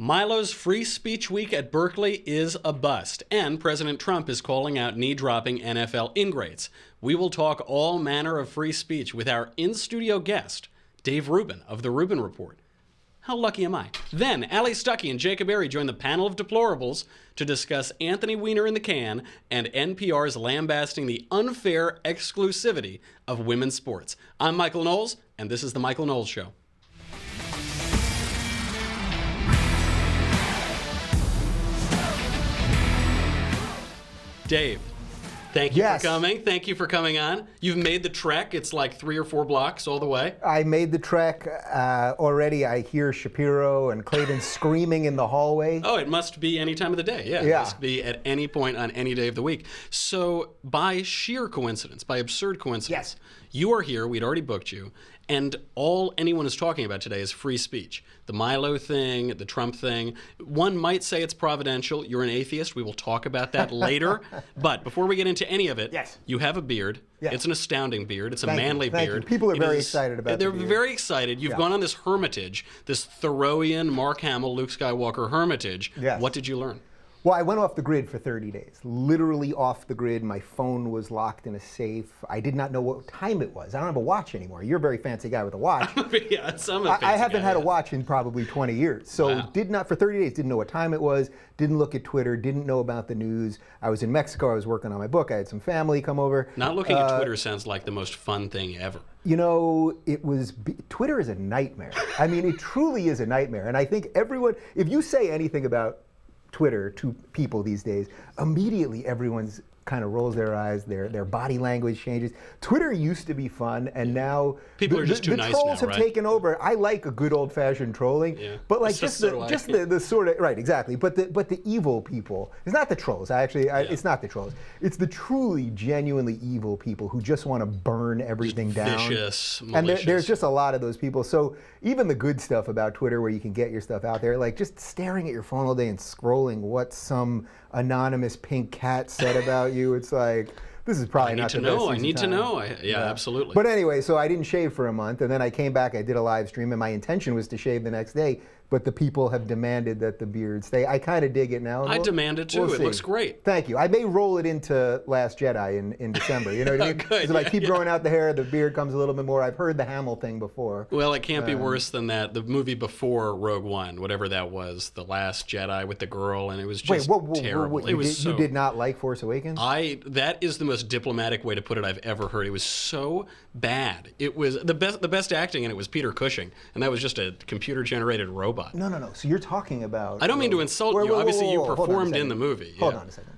Milo's Free Speech Week at Berkeley is a bust, and President Trump is calling out knee-dropping NFL ingrates. We will talk all manner of free speech with our in-studio guest, Dave Rubin of The Rubin Report. How lucky am I? Then, Allie, Stuckey, and Jacob Airey join the Panel of Deplorables to discuss Anthony Weiner in the can and NPR's lambasting the unfair exclusivity of women's sports. I'm Michael Knowles, and this is The Michael Knowles Show. Dave, thank you for coming. Thank you for coming on. You've made the trek. It's like 3 or 4 blocks all the way. I made the trek. Already I hear Shapiro and Clayton screaming in the hallway. Oh, it must be any time of the day. Yeah, it must be at any point on any day of the week. So by sheer coincidence, by absurd coincidence, you are here. We'd already booked you. And all anyone is talking about today is free speech. The Milo thing, the Trump thing. One might say it's providential. You're an atheist. We will talk about that later. But before we get into any of it, you have a beard. Yes. It's an astounding beard. It's a manly beard. You. People are very excited about it. They're very excited. You've gone on this hermitage, this Thoreauian, Mark Hamill, Luke Skywalker hermitage. Yes. What did you learn? Well, I went off the grid for 30 days, literally off the grid. My phone was locked in a safe. I did not know what time it was. I don't have a watch anymore. You're a very fancy guy with a watch. I haven't had a watch in probably 20 years. So for 30 days, didn't know what time it was, didn't look at Twitter, didn't know about the news. I was in Mexico. I was working on my book. I had some family come over. Not looking at Twitter sounds like the most fun thing ever. You know, Twitter is a nightmare. I mean, it truly is a nightmare. And I think everyone, if you say anything about Twitter to people these days, immediately everyone's kind of rolls their eyes, their body language changes. Twitter used to be fun, and now people are just too nice now, the trolls have taken over. I like a good old-fashioned trolling, but like the sort of exactly. But the evil people, it's not the trolls. It's not the trolls. It's the truly, genuinely evil people who just want to burn everything down. Vicious, malicious. And there's just a lot of those people. So even the good stuff about Twitter, where you can get your stuff out there, like just staring at your phone all day and scrolling what some anonymous pink cat said about you, it's like, this is probably not the best. I need to know. Yeah, absolutely. But anyway, so I didn't shave for a month, and then I came back, I did a live stream, and my intention was to shave the next day, but the people have demanded that the beard stay. I kind of dig it now. I demand it too. It looks great. Thank you. I may roll it into Last Jedi in December. You know what I mean? Good. If I keep growing out the hair, the beard comes a little bit more. I've heard the Hamill thing before. Well, it can't be worse than that. The movie before Rogue One, whatever that was, The Last Jedi with the girl, and it was just terrible. You did not like Force Awakens? That is the most diplomatic way to put it I've ever heard. It was so bad. It was the best acting in it was Peter Cushing, and that was just a computer-generated robot. No. So you're talking about... I don't mean to insult you. Obviously, you performed in the movie. Hold on a second.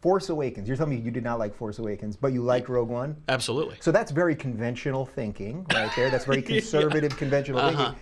Force Awakens. You're telling me you did not like Force Awakens, but you liked Rogue One? Absolutely. So that's very conventional thinking right there. That's very conservative, conventional thinking.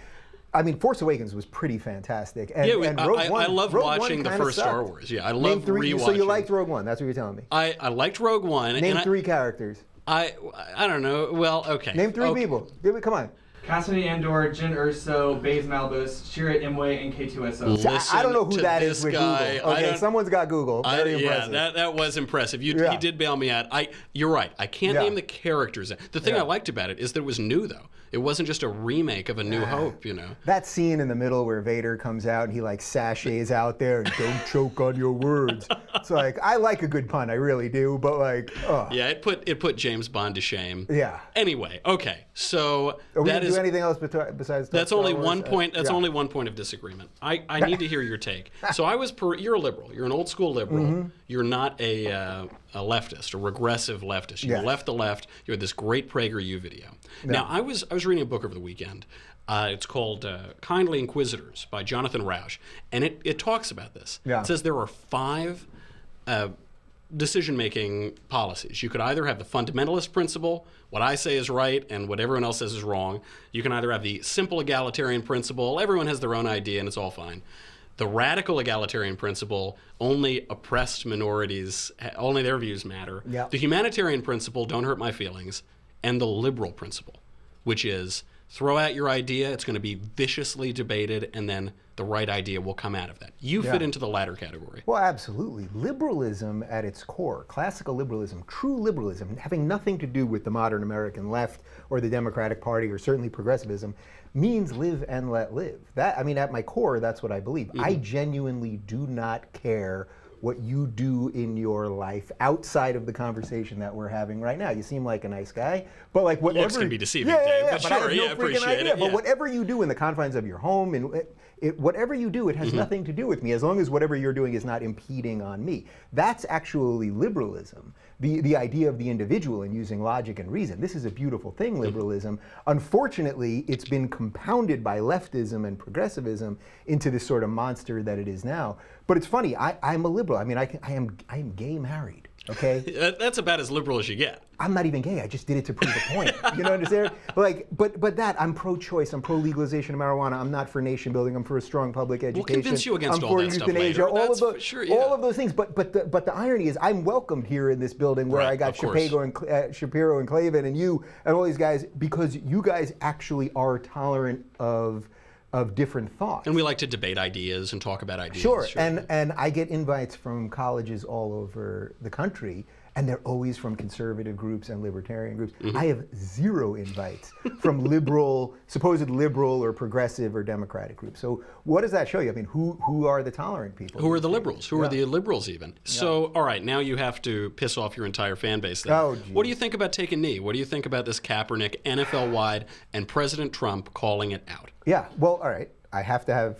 I mean, Force Awakens was pretty fantastic. And Rogue One, I love watching the first Star Wars. Yeah, I love rewatching. So you liked Rogue One. That's what you're telling me. I liked Rogue One. Name 3 characters. I don't know. Well, okay. Name 3 people. Come on. Cassidy Andor, Jyn Erso, Baze Malbus, Chirrut Imwe, and K2SO. I don't know who that is with Google. Okay, someone's got Google. Very impressive. Yeah, that was impressive. He did bail me out. You're right. I can't name the characters. The thing I liked about it is that it was new, though. It wasn't just a remake of A New Hope, you know. That scene in the middle where Vader comes out and he like sachets out there and don't choke on your words. It's like, I like a good pun, I really do, but like, yeah, it put James Bond to shame. Yeah. Anyway, okay, so that is. Do anything else besides? That's only one point. That's only one point of disagreement. I need to hear your take. So you're a liberal. You're an old school liberal. Mm-hmm. You're not a leftist, a regressive leftist. You left the left. You had this great PragerU video. No. Now I was reading a book over the weekend. It's called Kindly Inquisitors by Jonathan Rauch, and it talks about this. Yeah. It says there are 5 decision-making policies. You could either have the fundamentalist principle, what I say is right and what everyone else says is wrong. You can either have the simple egalitarian principle, everyone has their own idea and it's all fine. The radical egalitarian principle, only oppressed minorities, only their views matter. Yep. The humanitarian principle, don't hurt my feelings. And the liberal principle, which is throw out your idea, it's going to be viciously debated, and then the right idea will come out of that. You fit into the latter category. Well, absolutely. Liberalism at its core, classical liberalism, true liberalism, having nothing to do with the modern American left or the Democratic Party or certainly progressivism, means live and let live. That, I mean, at my core, that's what I believe. I genuinely do not care what you do in your life outside of the conversation that we're having right now. You seem like a nice guy, but like whatever. Looks can be deceiving, Dave, but sure, appreciate it. But whatever you do in the confines of your home, and whatever you do, it has nothing to do with me, as long as whatever you're doing is not impeding on me. That's actually liberalism. The idea of the individual and using logic and reason. This is a beautiful thing, liberalism. Unfortunately, it's been compounded by leftism and progressivism into this sort of monster that it is now. But it's funny, I'm a liberal. I mean, I am gay married, okay? That's about as liberal as you get. I'm not even gay. I just did it to prove a point. You know what I'm saying? Like, but that, I'm pro-choice. I'm pro-legalization of marijuana. I'm not for nation building. I'm for a strong public education. We'll convince you against I'm all for that stuff euthanasia. later. All of those things. But the irony is, I'm welcomed here in this building where I got Shapiro and Clavin and you and all these guys, because you guys actually are tolerant of different thoughts. And we like to debate ideas and talk about ideas. Sure. And I get invites from colleges all over the country, and they're always from conservative groups and libertarian groups. I have zero invites from supposed liberal or progressive or democratic groups. So what does that show you? I mean, who are the tolerant people? Who are the liberals? Who are the liberals even? So, all right, now you have to piss off your entire fan base then. Oh, what do you think about taking knee? What do you think about this Kaepernick NFL-wide and President Trump calling it out? Yeah, well, all right. I have to have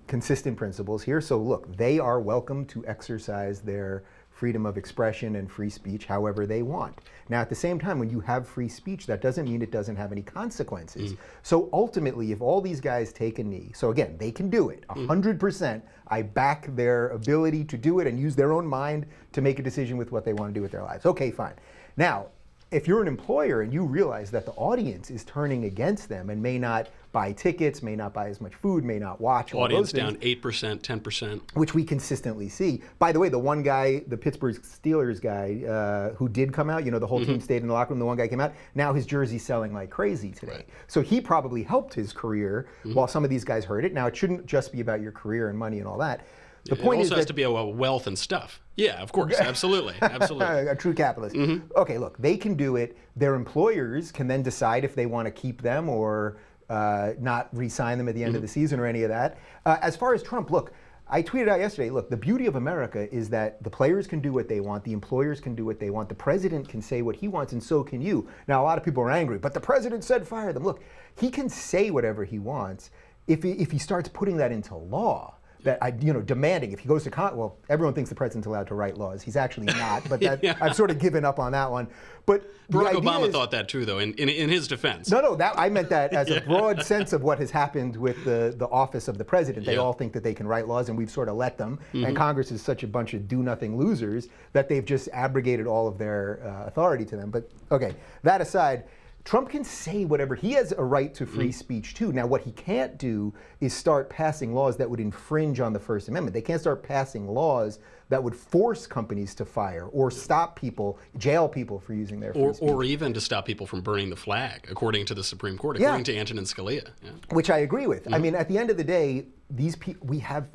consistent principles here. So look, they are welcome to exercise their freedom of expression and free speech however they want. Now, at the same time, when you have free speech, that doesn't mean it doesn't have any consequences. So ultimately, if all these guys take a knee, so again, they can do it, 100%. I back their ability to do it and use their own mind to make a decision with what they want to do with their lives. Okay, fine. Now, if you're an employer and you realize that the audience is turning against them and may not buy tickets, may not buy as much food, may not watch all audience those down things, 8%, 10%. which we consistently see. By the way, the one guy, the Pittsburgh Steelers guy, who did come out, you know, the whole team stayed in the locker room, the one guy came out, now his jersey's selling like crazy today. Right. So he probably helped his career while some of these guys hurt it. Now, it shouldn't just be about your career and money and all that. The point it is also has to be about wealth and stuff. Yeah, of course, absolutely, absolutely. A true capitalist. Okay, look, they can do it. Their employers can then decide if they want to keep them or not re-sign them at the end of the season or any of that. As far as Trump, look, I tweeted out yesterday, look, the beauty of America is that the players can do what they want, the employers can do what they want, the president can say what he wants, and so can you. Now, a lot of people are angry, but the president said fire them. Look, he can say whatever he wants if he starts putting that into law. That demanding, if he goes to well, everyone thinks the president's allowed to write laws. He's actually not, but I've sort of given up on that one. But Barack Obama thought that too, though, in his defense. No, I meant that as a broad sense of what has happened with the office of the president. They all think that they can write laws, and we've sort of let them. And Congress is such a bunch of do-nothing losers that they've just abrogated all of their authority to them. But okay, that aside, Trump can say whatever. He has a right to free speech too. Now, what he can't do is start passing laws that would infringe on the First Amendment. They can't start passing laws that would force companies to fire or stop people, jail people for using their free speech. Or even to stop people from burning the flag, according to the Supreme Court, according to Antonin Scalia. Yeah. Which I agree with. I mean, at the end of the day, these people,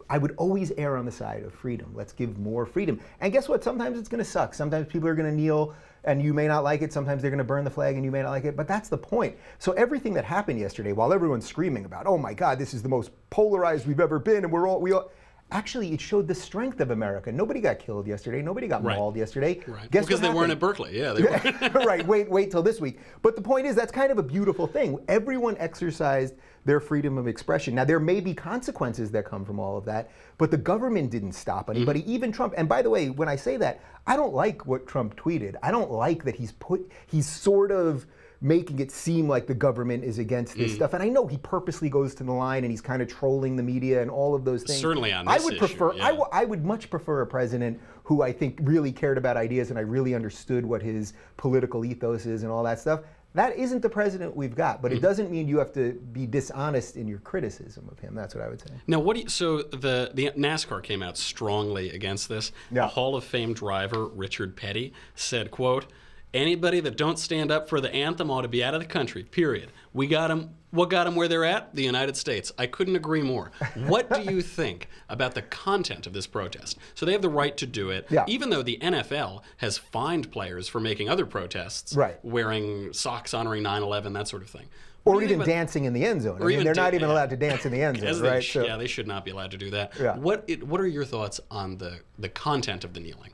I would always err on the side of freedom. Let's give more freedom. And guess what? Sometimes it's going to suck. Sometimes people are going to kneel and you may not like it. Sometimes they're going to burn the flag and you may not like it. But that's the point. So everything that happened yesterday, while everyone's screaming about, oh my God, this is the most polarized we've ever been, and we all actually, it showed the strength of America. Nobody got killed yesterday. Nobody got mauled yesterday. Right. Because they weren't at Berkeley. Yeah, they were. Right. Wait till this week. But the point is, that's kind of a beautiful thing. Everyone exercised their freedom of expression. Now, there may be consequences that come from all of that, but the government didn't stop anybody, even Trump. And by the way, when I say that, I don't like what Trump tweeted. I don't like that he's sort of making it seem like the government is against this stuff. And I know he purposely goes to the line and he's kind of trolling the media and all of those things. Certainly on this issue, I would much prefer a president who I think really cared about ideas and I really understood what his political ethos is and all that stuff. That isn't the president we've got, but it doesn't mean you have to be dishonest in your criticism of him. That's what I would say. Now, so the NASCAR came out strongly against this. Yeah. The Hall of Fame driver, Richard Petty, said, quote, Anybody that don't stand up for the anthem ought to be out of the country, period. We got them. What got them where they're at? The United States. I couldn't agree more. What do you think about the content of this protest? So they have the right to do it, even though the NFL has fined players for making other protests, wearing socks honoring 9/11, that sort of thing. Or even dancing in the end zone. I mean, they're not even allowed to dance in the end zone, right? Yeah, they should not be allowed to do that. Yeah. What are your thoughts on the content of the kneeling?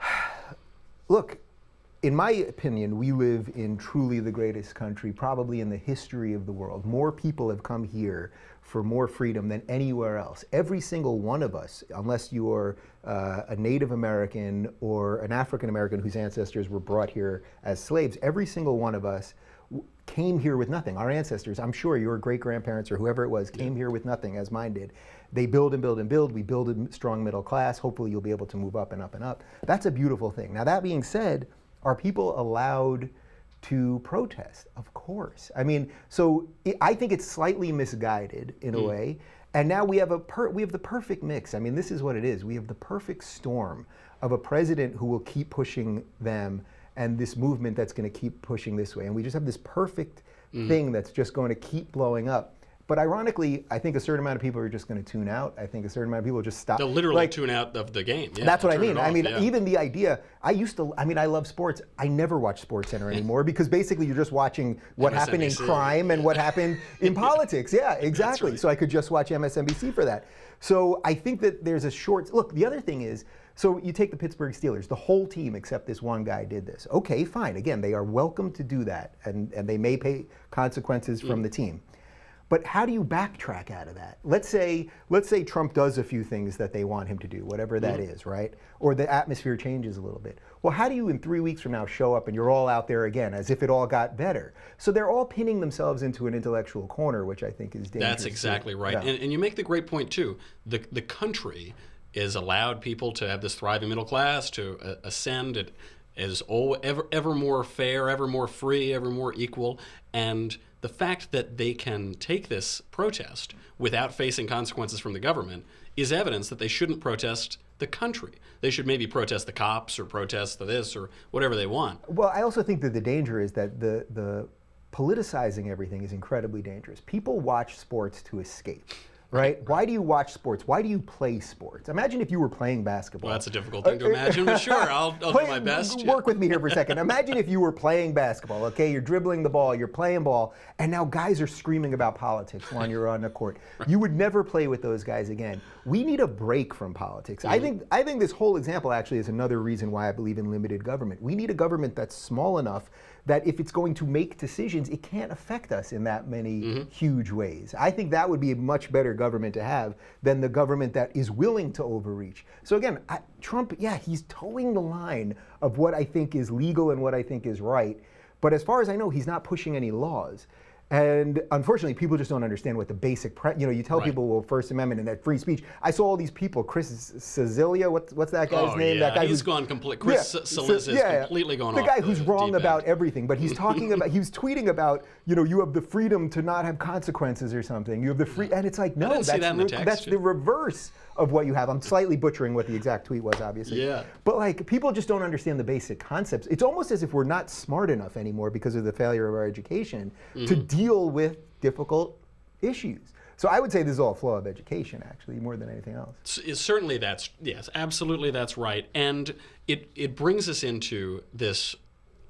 Look, in my opinion, we live in truly the greatest country, probably in the history of the world. More people have come here for more freedom than anywhere else. Every single one of us, unless you are a Native American or an African American whose ancestors were brought here as slaves, every single one of us came here with nothing. Our ancestors, I'm sure your great-grandparents or whoever it was, came here with nothing, as mine did. They build and build and build. We build a strong middle class. Hopefully you'll be able to move up and up and up. That's a beautiful thing. Now, that being said, are people allowed to protest? Of course. I mean, so I think it's slightly misguided in a way. And now we have the perfect mix. I mean, this is what it is. We have the perfect storm of a president who will keep pushing them and this movement that's going to keep pushing this way. And we just have this perfect thing that's just going to keep blowing up. But ironically, I think a certain amount of people are just going to tune out. I think a certain amount of people just stop. They'll literally tune out of the game. Yeah, that's what I mean. Even the idea, I love sports. I never watch SportsCenter anymore because basically you're just watching what happened in crime and what happened in politics. Yeah, exactly. Right. So I could just watch MSNBC for that. So I think that there's a short, look, the other thing is, so you take the Pittsburgh Steelers, the whole team except this one guy did this. Okay, fine. Again, they are welcome to do that and they may pay consequences from the team. But how do you backtrack out of that? Let's say Trump does a few things that they want him to do, whatever that is, right? Or the atmosphere changes a little bit. Well, how do you in 3 weeks from now show up and you're all out there again as if it all got better? So they're all pinning themselves into an intellectual corner, which I think is dangerous. That's exactly right. Yeah. And you make the great point too. The country is allowed people to have this thriving middle class, to ascend. It is ever more fair, ever more free, ever more equal. And the fact that they can take this protest without facing consequences from the government is evidence that they shouldn't protest the country. They should maybe protest the cops or protest this or whatever they want. Well, I also think that the danger is that the politicizing everything is incredibly dangerous. People watch sports to escape. Right? Why do you watch sports? Why do you play sports? Imagine if you were playing basketball. Well, that's a difficult thing to imagine, but sure, I'll do my best. Work with me here for a second. Imagine if you were playing basketball, okay? You're dribbling the ball, you're playing ball, and now guys are screaming about politics when you're on the court. You would never play with those guys again. We need a break from politics. I think this whole example actually is another reason why I believe in limited government. We need a government that's small enough that if it's going to make decisions, it can't affect us in that many huge ways. I think that would be a much better government to have than the government that is willing to overreach. So again, Trump, yeah, he's towing the line of what I think is legal and what I think is right. But as far as I know, he's not pushing any laws. And unfortunately, people just don't understand what the basic, you tell people, well, First Amendment and that free speech. I saw all these people, Chris Cecilia, what's that guy's name? Yeah. That guy he's gone complete. Chris Celiz is completely gone off. The guy who's wrong about everything, but he's talking about, he was tweeting about, you have the freedom to not have consequences or something. You have the free, and it's like, no, that's the reverse of what you have. I'm slightly butchering what the exact tweet was, obviously. Yeah. But like, people just don't understand the basic concepts. It's almost as if we're not smart enough anymore because of the failure of our education to deal with difficult issues. So I would say this is all a flaw of education, actually, more than anything else. Certainly yes, absolutely that's right. And it brings us into this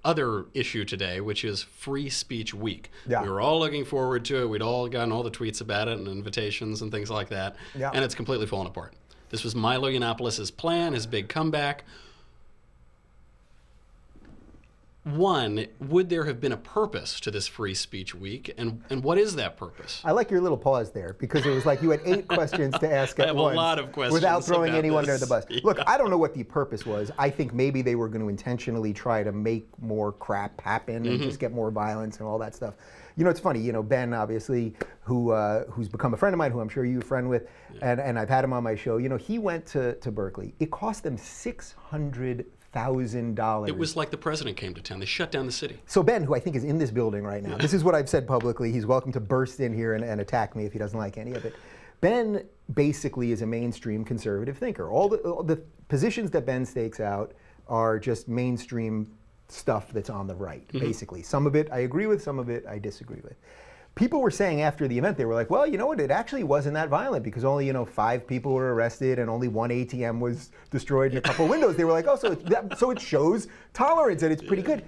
other issue today, which is Free Speech Week. Yeah. We were all looking forward to it. We'd all gotten all the tweets about it and invitations and things like that. Yeah. And it's completely fallen apart. This was Milo Yiannopoulos' plan, his big comeback. One, would there have been a purpose to this Free Speech Week, and what is that purpose? I like your little pause there, because it was like you had 8 questions to ask at once. I have a lot of questions without throwing anyone under the bus. Yeah. Look, I don't know what the purpose was. I think maybe they were going to intentionally try to make more crap happen and just get more violence and all that stuff. It's funny, Ben, obviously, who's become a friend of mine, who I'm sure you're a friend with, and I've had him on my show. He went to Berkeley. It cost them $600,000. It was like the president came to town. They shut down the city. So Ben, who I think is in this building right now, this is what I've said publicly. He's welcome to burst in here and attack me if he doesn't like any of it. Ben basically is a mainstream conservative thinker. All the positions that Ben stakes out are just mainstream stuff that's on the right, basically. Some of it I agree with, some of it I disagree with. People were saying after the event, they were like, well, you know what, it actually wasn't that violent because only, 5 people were arrested and only 1 ATM was destroyed and a couple windows. They were like, oh, so it shows tolerance and it's pretty good.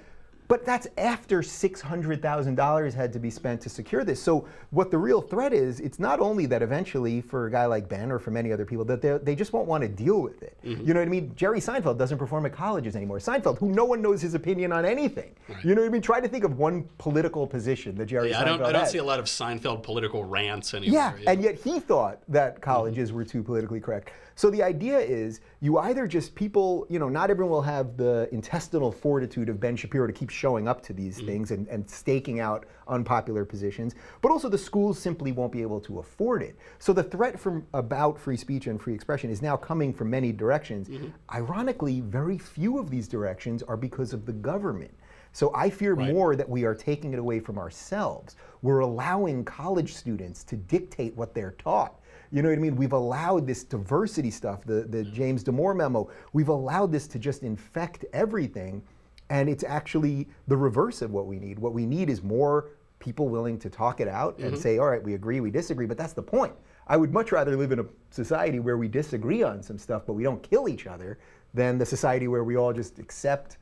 But that's after $600,000 had to be spent to secure this. So what the real threat is, it's not only that eventually for a guy like Ben or for many other people that they just won't want to deal with it. You know what I mean? Jerry Seinfeld doesn't perform at colleges anymore. Seinfeld, who no one knows his opinion on anything. Right. You know what I mean? Try to think of one political position that Jerry Seinfeld had. I don't see a lot of Seinfeld political rants anymore. Yeah, and yet he thought that colleges were too politically correct. So the idea is you either just people, not everyone will have the intestinal fortitude of Ben Shapiro to keep showing up to these things and staking out unpopular positions, but also the schools simply won't be able to afford it. So the threat about free speech and free expression is now coming from many directions. Ironically, very few of these directions are because of the government. So I fear more that we are taking it away from ourselves. We're allowing college students to dictate what they're taught. You know what I mean? We've allowed this diversity stuff, the James Damore memo, we've allowed this to just infect everything, and it's actually the reverse of what we need. What we need is more people willing to talk it out and say, all right, we agree, we disagree, but that's the point. I would much rather live in a society where we disagree on some stuff, but we don't kill each other, than the society where we all just accept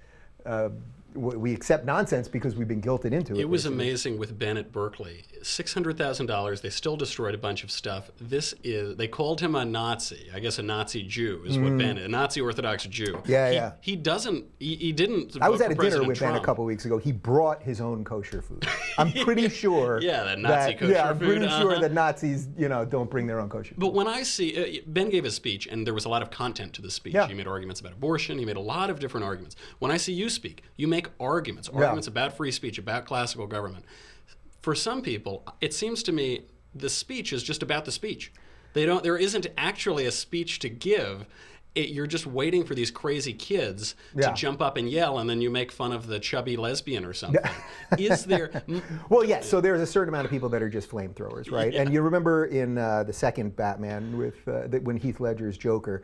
nonsense because we've been guilted into it. It was amazing with Ben at Berkeley. $600,000, they still destroyed a bunch of stuff. They called him a Nazi. I guess a Nazi Jew is what Ben is, a Nazi Orthodox Jew. He didn't I was at a dinner President with Trump. Ben a couple weeks ago. He brought his own kosher food. I'm pretty sure that Nazi kosher food. I'm pretty sure that Nazis, don't bring their own kosher food. But when I see, Ben gave a speech, and there was a lot of content to the speech. He made arguments about abortion. He made a lot of different arguments. When I see you speak, you make arguments about free speech, about classical government. For some people, it seems to me the speech is just about the speech. There isn't actually a speech to give. You're just waiting for these crazy kids to jump up and yell, and then you make fun of the chubby lesbian or something. Is there... Well, yes, so there's a certain amount of people that are just flamethrowers, right? And you remember in the second Batman with when Heath Ledger's Joker,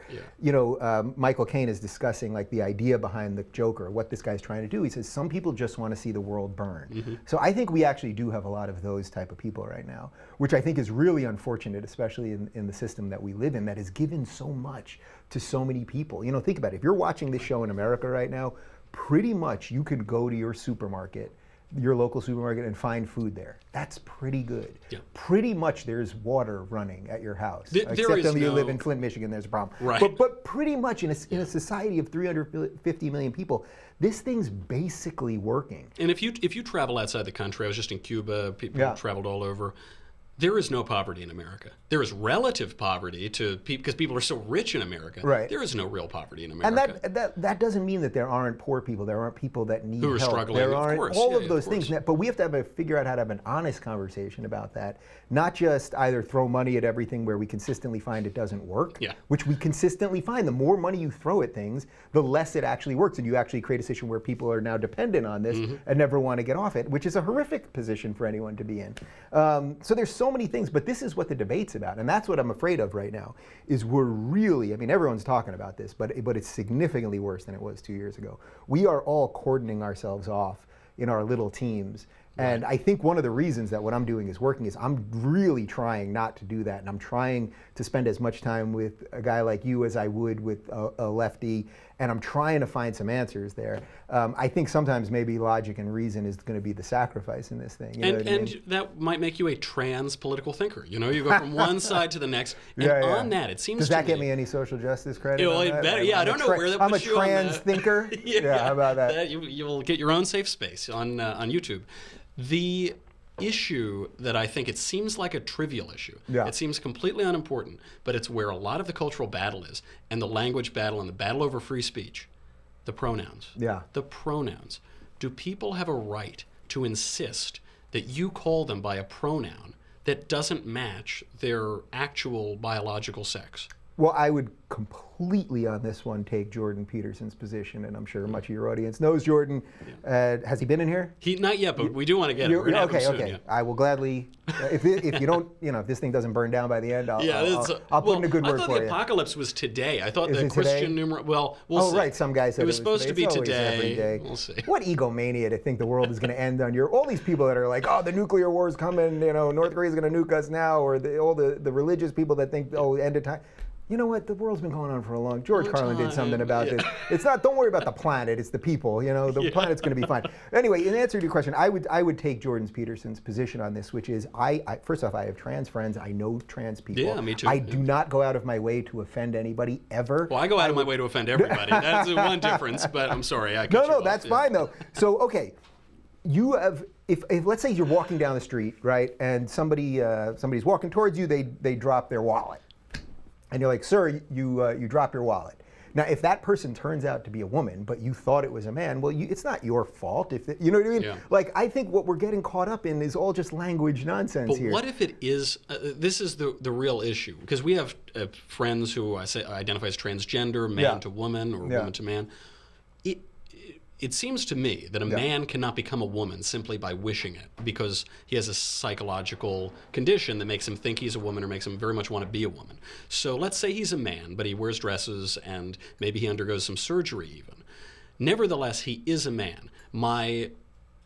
Michael Caine is discussing like the idea behind the Joker, what this guy's trying to do. He says, some people just want to see the world burn. So I think we actually do have a lot of those type of people right now, which I think is really unfortunate, especially in the system that we live in, that has given so much to so many people. Think about it. If you're watching this show in America right now, pretty much you could go to your supermarket, your local supermarket, and find food there. That's pretty good. Yeah. Pretty much there's water running at your house. Except when you live in Flint, Michigan, there's a problem. Right. But pretty much in a society of 350 million people, this thing's basically working. And if you travel outside the country, I was just in Cuba, people traveled all over. There is no poverty in America. There is relative poverty because people are so rich in America. Right. There is no real poverty in America. And that doesn't mean that there aren't poor people. There aren't people that need help. Who are struggling, there aren't of course. All of those things. But we have to figure out how to have an honest conversation about that. Not just either throw money at everything where we consistently find it doesn't work, which we consistently find. The more money you throw at things, the less it actually works. And you actually create a situation where people are now dependent on this and never want to get off it, which is a horrific position for anyone to be in. So there's so many things, but this is what the debate's about. And that's what I'm afraid of right now, is we're really, everyone's talking about this, but it's significantly worse than it was 2 years ago. We are all cordoning ourselves off in our little teams. And I think one of the reasons that what I'm doing is working is I'm really trying not to do that. And I'm trying to spend as much time with a guy like you as I would with a lefty. And I'm trying to find some answers there. I think sometimes maybe logic and reason is going to be the sacrifice in this thing. And that might make you a trans political thinker. You go from one side to the next. And on that, it seems Does that get me any social justice credit? Well, it better. I don't know where that puts you on. I'm a trans thinker. How about that? You'll get your own safe space on YouTube. The issue that I think it seems like a trivial issue. It seems completely unimportant, but it's where a lot of the cultural battle is, and the language battle and the battle over free speech. The pronouns. The pronouns. Do people have a right to insist that you call them by a pronoun that doesn't match their actual biological sex? Well, I would completely on this one take Jordan Peterson's position, and I'm sure much of your audience knows Jordan. Has he been in here? Not yet, but we do want to get him. We're gonna have him soon, yeah. I will gladly. If you don't, if this thing doesn't burn down by the end, I'll put in a good word for you. I thought the apocalypse was today. I thought the Christian numeral. Well, we'll see. Right. Some guys said it was supposed to be today. Every day. We'll see. What egomania to think the world is going to end on all these people that are like, oh, the nuclear war is coming. North Korea's going to nuke us now, or all the religious people that think, oh, end of time. You know what? The world's been going on for a long. George Carlin did something about this. It's not. Don't worry about the planet. It's the people. The planet's going to be fine. Anyway, in answer to your question, I would take Jordan Peterson's position on this, which is first off, I have trans friends. I know trans people. Yeah, me too. I do not go out of my way to offend anybody ever. Well, I go out of my way to offend everybody. That's the one difference. But I'm sorry, No, that's fine though. So okay, you have. If let's say you're walking down the street, right, and somebody's walking towards you, they drop their wallet. And you're like, sir, you drop your wallet. Now, if that person turns out to be a woman, but you thought it was a man, well, it's not your fault. You know what I mean? Yeah. Like, I think what we're getting caught up in is all just language nonsense here. But what if it is? This is the real issue, because we have friends who identify as transgender, man to woman, or woman to man. It seems to me that a man cannot become a woman simply by wishing it, because he has a psychological condition that makes him think he's a woman or makes him very much want to be a woman. So let's say he's a man, but he wears dresses and maybe he undergoes some surgery even. Nevertheless, he is a man. My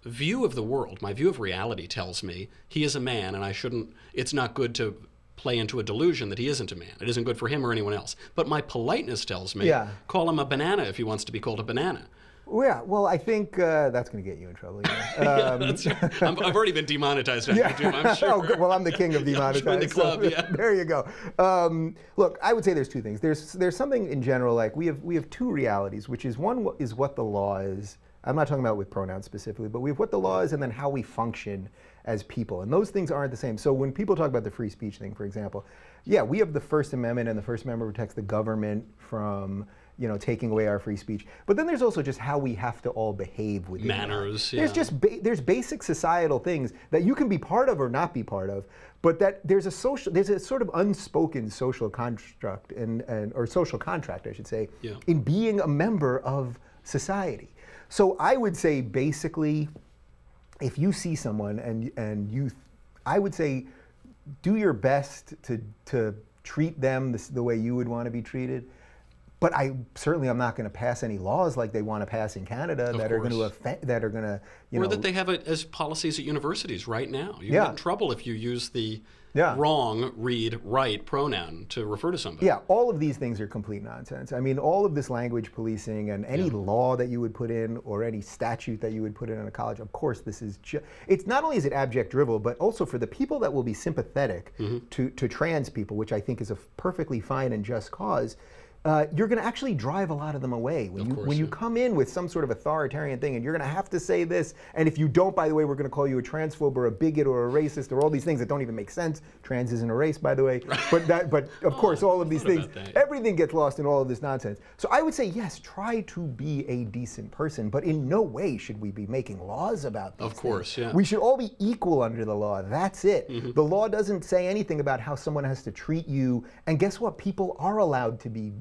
view of the world, my view of reality tells me he is a man, and it's not good to play into a delusion that he isn't a man. It isn't good for him or anyone else. But my politeness tells me, call him a banana if he wants to be called a banana. Yeah, well, I think that's going to get you in trouble. That's right. I've already been demonetized on YouTube, I'm sure. Oh, well, I'm the king of demonetized. Join the club, There you go. Look, I would say there's two things. There's something in general, like we have two realities, which is one is what the law is. I'm not talking about with pronouns specifically, but we have what the law is and then how we function as people. And those things aren't the same. So when people talk about the free speech thing, for example, we have the First Amendment, and the First Amendment protects the government from taking away our free speech. But then there's also just how we have to all behave with manners. There's just there's basic societal things that you can be part of or not be part of, but that there's a sort of unspoken social construct or social contract, I should say, in being a member of society. So I would say basically, if you see someone I would say, do your best to treat them the way you would want to be treated. But I'm not going to pass any laws like they want to pass in Canada that are going to affect, that are going to, or that they have it as policies at universities right now. You get in trouble if you use the wrong right pronoun to refer to somebody. Yeah, all of these things are complete nonsense. I mean, all of this language policing and any law that you would put in or any statute that you would put in a college, of course, this is it's not only is it abject drivel, but also for the people that will be sympathetic to trans people, which I think is a perfectly fine and just cause. You're going to actually drive a lot of them away when you come in with some sort of authoritarian thing, and you're going to have to say this. And if you don't, by the way, we're going to call you a transphobe or a bigot or a racist or all these things that don't even make sense. Trans isn't a race, by the way. But of course, all of these things, everything gets lost in all of this nonsense. So I would say yes, try to be a decent person, but in no way should we be making laws about these things. We should all be equal under the law. That's it. The law doesn't say anything about how someone has to treat you. And guess what? People are allowed to be.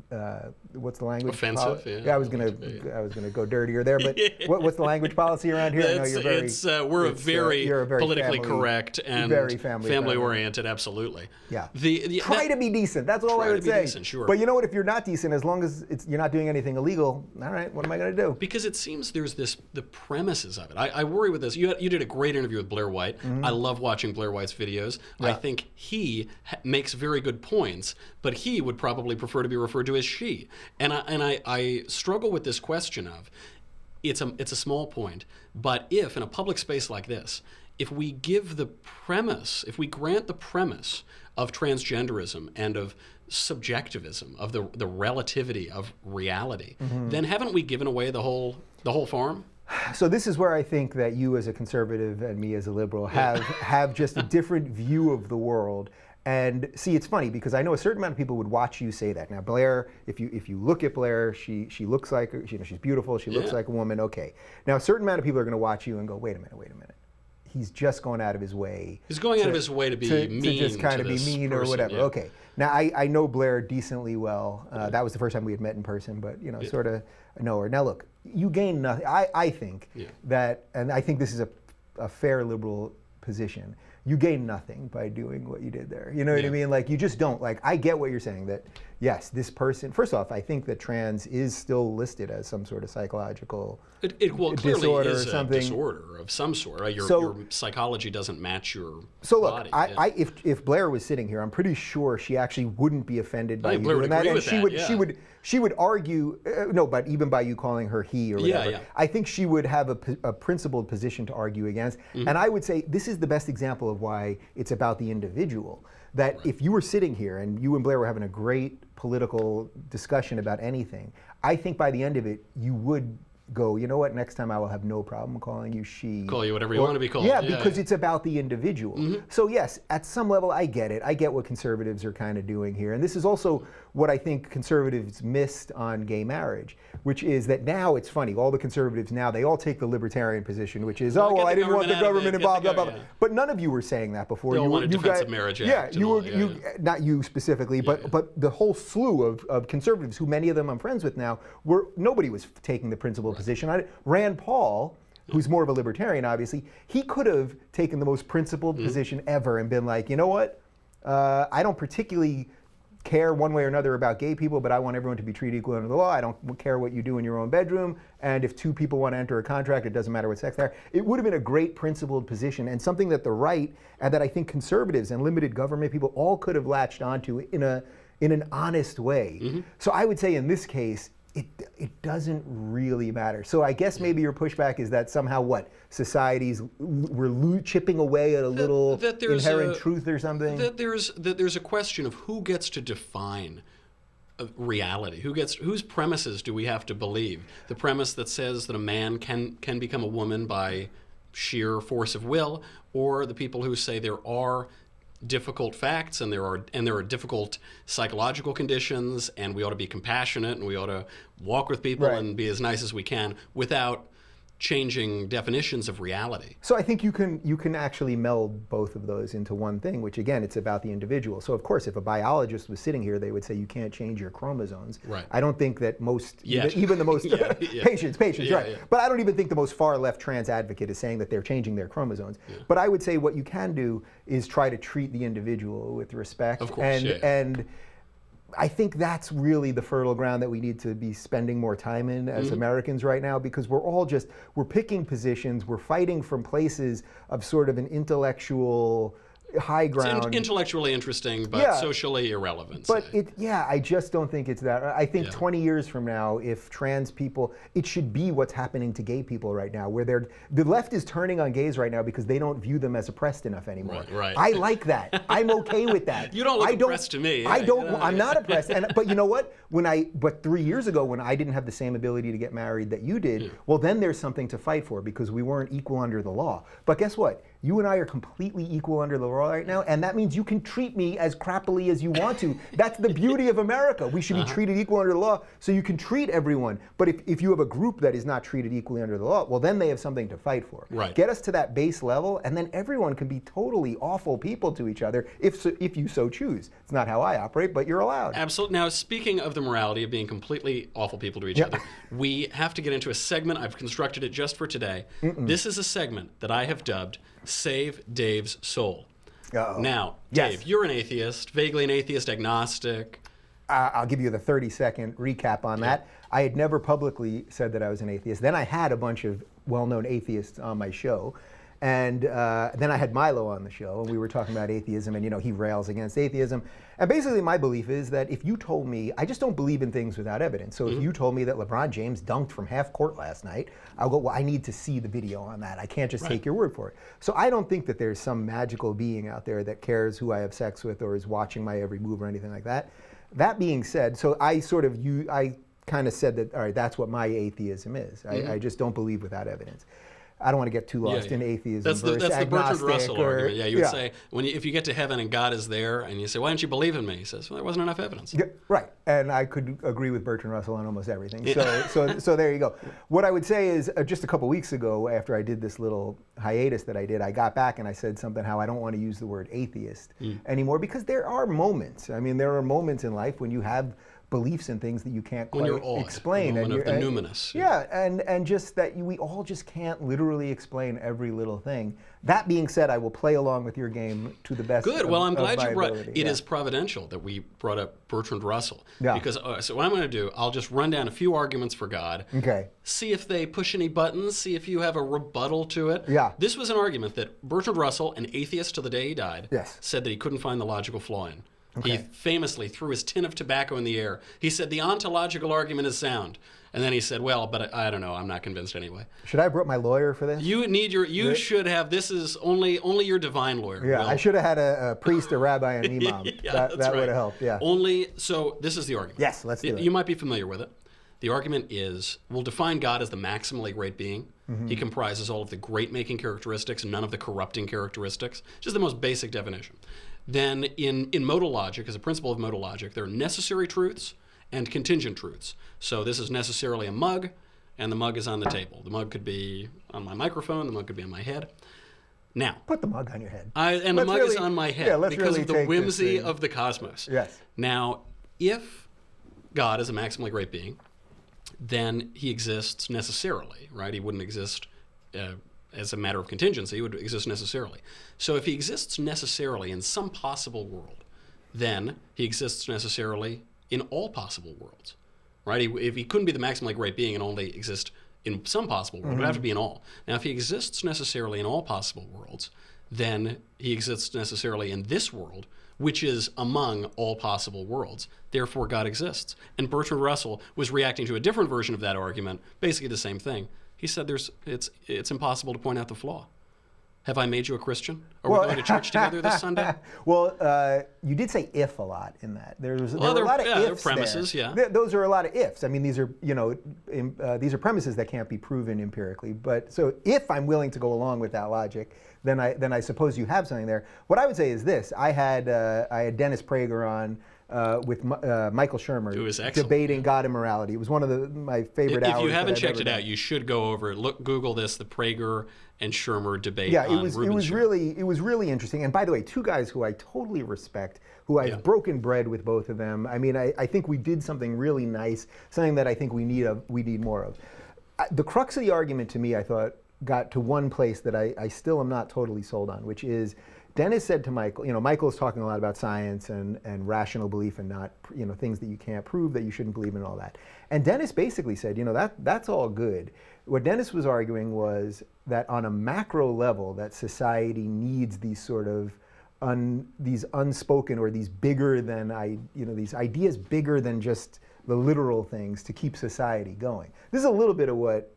What's the language? Offensive. I was gonna go dirtier there, but what's the language policy around here? I know you're very. We're very politically correct and very family oriented. Absolutely. Yeah. Try to be decent. That's all I would say. Decent, sure. But you know what? If you're not decent, as long as you're not doing anything illegal, all right. What am I going to do? Because it seems there's the premises of it. I worry with this. You did a great interview with Blair White. I love watching Blair White's videos. I think he makes very good points, but he would probably prefer to be referred to as she. And I struggle with this question of, it's a small point, but if in a public space like this, if we grant the premise of transgenderism and of subjectivism, of the relativity of reality, then haven't we given away the whole farm? So this is where I think that you as a conservative and me as a liberal have just a different view of the world. And see, it's funny because I know a certain amount of people would watch you say that. Now, Blair, if you look at Blair, she looks like, she's beautiful. She looks like a woman. Okay. Now, a certain amount of people are going to watch you and go, wait a minute. he's just going out of his way. He's going out of his way to be mean to just kind of be mean or whatever. Yeah. Okay. Now I know Blair decently well. That was the first time we had met in person, but sort of know her. Now look, you gain nothing. I think that, and I think this is a fair liberal position. You gain nothing by doing what you did there. You know what I mean? Like, you just don't. Like, I get what you're saying, that yes, this person, first off, I think that trans is still listed as some sort of psychological disorder is or something. A disorder of some sort. Right? Your psychology doesn't match your body. If Blair was sitting here, I'm pretty sure she actually wouldn't be offended by you Blair doing that. And she would argue, but even by you calling her he or whatever, I think she would have a principled position to argue against. And I would say this is the best example of why it's about the individual. That if you were sitting here and you and Blair were having a great political discussion about anything, I think by the end of it, you would go, you know what, next time I will have no problem calling you she. Call you whatever you want to be called. Yeah, because it's about the individual. So yes, at some level I get it. I get what conservatives are kind of doing here. And this is also what I think conservatives missed on gay marriage, which is that now it's funny, all the conservatives now, they all take the libertarian position, which is, I didn't want the government involved, blah, blah, blah. But none of you were saying that before. They all wanted defensive marriage act. Not you specifically, but the whole slew of conservatives, who many of them I'm friends with now, nobody was taking the principled position. Rand Paul, who's more of a libertarian, obviously, he could have taken the most principled position ever and been like, you know what, I don't particularly care one way or another about gay people, but I want everyone to be treated equally under the law. I don't care what you do in your own bedroom, and if two people want to enter a contract, it doesn't matter what sex they are. It would have been a great principled position, and something that the right, and that I think conservatives and limited government people all could have latched onto in an honest way. So I would say in this case, it doesn't really matter. So I guess maybe your pushback is that somehow societies we're chipping away at a little inherent truth or something. That there's a question of who gets to define reality. Whose premises do we have to believe? The premise that says that a man can become a woman by sheer force of will, or the people who say there are difficult facts and there are difficult psychological conditions, and we ought to be compassionate and we ought to walk with people and be as nice as we can without changing definitions of reality. So I think you can actually meld both of those into one thing, which again, it's about the individual. So of course, if a biologist was sitting here, they would say you can't change your chromosomes. Right. I don't think that even the most patients, right. But I don't even think the most far left trans advocate is saying that they're changing their chromosomes. But I would say what you can do is try to treat the individual with respect. Of course, and I think that's really the fertile ground that we need to be spending more time in as Americans right now, because we're picking positions, we're fighting from places of sort of an intellectual high ground. It's intellectually interesting, but socially irrelevant. But I just don't think it's that. I think 20 years from now, if trans people, it should be what's happening to gay people right now, where the left is turning on gays right now because they don't view them as oppressed enough anymore. Right. I like that. I'm okay with that. You don't look oppressed to me. I'm not oppressed. But you know what? But 3 years ago, when I didn't have the same ability to get married that you did, well, then there's something to fight for, because we weren't equal under the law. But guess what? You and I are completely equal under the law right now, and that means you can treat me as crappily as you want to. That's the beauty of America. We should be treated equal under the law, so you can treat everyone. But if you have a group that is not treated equally under the law, well, then they have something to fight for. Right. Get us to that base level, and then everyone can be totally awful people to each other if you so choose. It's not how I operate, but you're allowed. Absolutely. Now, speaking of the morality of being completely awful people to each other, we have to get into a segment. I've constructed it just for today. This is a segment that I have dubbed Save Dave's Soul. Uh-oh. Now, Dave, you're an atheist, vaguely an atheist, agnostic. I'll give you the 30-second recap on that. I had never publicly said that I was an atheist. Then I had a bunch of well-known atheists on my show. And then I had Milo on the show, and we were talking about atheism, and he rails against atheism. And basically my belief is that if you told me, I just don't believe in things without evidence. So if you told me that LeBron James dunked from half court last night, I'll go, well, I need to see the video on that. I can't just take your word for it. So I don't think that there's some magical being out there that cares who I have sex with or is watching my every move or anything like that. That being said, so I kind of said that, all right, that's what my atheism is. I just don't believe without evidence. I don't want to get too lost in atheism that's versus the Bertrand Russell or, argument. Yeah, you would say, if you get to heaven and God is there, and you say, why don't you believe in me? He says, well, there wasn't enough evidence. Yeah, right, and I could agree with Bertrand Russell on almost everything. So there you go. What I would say is, just a couple weeks ago, after I did this little hiatus that I did, I got back and I said something how I don't want to use the word atheist anymore, because there are moments. I mean, there are moments in life when you have beliefs in things that you can't quite explain. The moment of the numinous. Yeah, and just that we all just can't literally explain every little thing. That being said, I will play along with your game to the best. Good. Well, I'm glad you brought. It is providential that we brought up Bertrand Russell. Yeah. Because so what I'm going to do, I'll just run down a few arguments for God. Okay. See if they push any buttons. See if you have a rebuttal to it. Yeah. This was an argument that Bertrand Russell, an atheist to the day he died, yes, said that he couldn't find the logical flaw in. Okay. He famously threw his tin of tobacco in the air. He said the ontological argument is sound. And then he said, well, but I don't know, I'm not convinced anyway. Should I have brought my lawyer for this? You should have, this is only your divine lawyer. Yeah, I should have had a priest, a rabbi, and an imam. that right. would have helped, yeah. So this is the argument. Yes, let's do it. You might be familiar with it. The argument is, we'll define God as the maximally great being. Mm-hmm. He comprises all of the great-making characteristics and none of the corrupting characteristics. Just the most basic definition. Then in modal logic, as a principle of modal logic, there are necessary truths and contingent truths. So this is necessarily a mug, and the mug is on the table. The mug could be on my microphone, the mug could be on my head. Now, put the mug on your head. The mug is on my head because of the whimsy of the cosmos. Yes. Now, if God is a maximally great being, then he exists necessarily, right? He wouldn't exist as a matter of contingency. He would exist necessarily. So if he exists necessarily in some possible world, then he exists necessarily in all possible worlds, right? If he couldn't be the maximally great being and only exist in some possible world, it would have to be in all. Now, if he exists necessarily in all possible worlds, then he exists necessarily in this world, which is among all possible worlds. Therefore, God exists. And Bertrand Russell was reacting to a different version of that argument, basically the same thing. He said it's impossible to point out the flaw. Have I made you a Christian? Are we going to church together this Sunday? Well, you did say if a lot in that. There were a lot of ifs there are premises, there. Yeah. Those are a lot of ifs. I mean, these are these are premises that can't be proven empirically. But so if I'm willing to go along with that logic, then I suppose you have something there. What I would say is this: I had Dennis Prager on. With Michael Shermer debating God and morality. It was one of my favorite hours. If you haven't checked it out, you should go over. Google this: the Prager and Shermer debate. Yeah, it was really interesting. And by the way, two guys who I totally respect, who I've broken bread with both of them. I mean, I think we did something really nice, something that I think we need more of. The crux of the argument to me, I thought, got to one place that I still am not totally sold on, which is. Dennis said to Michael, Michael's talking a lot about science and rational belief and not, things that you can't prove that you shouldn't believe in and all that. And Dennis basically said, that's all good. What Dennis was arguing was that on a macro level, that society needs these sort of these unspoken or these bigger than these ideas bigger than just the literal things to keep society going. This is a little bit of what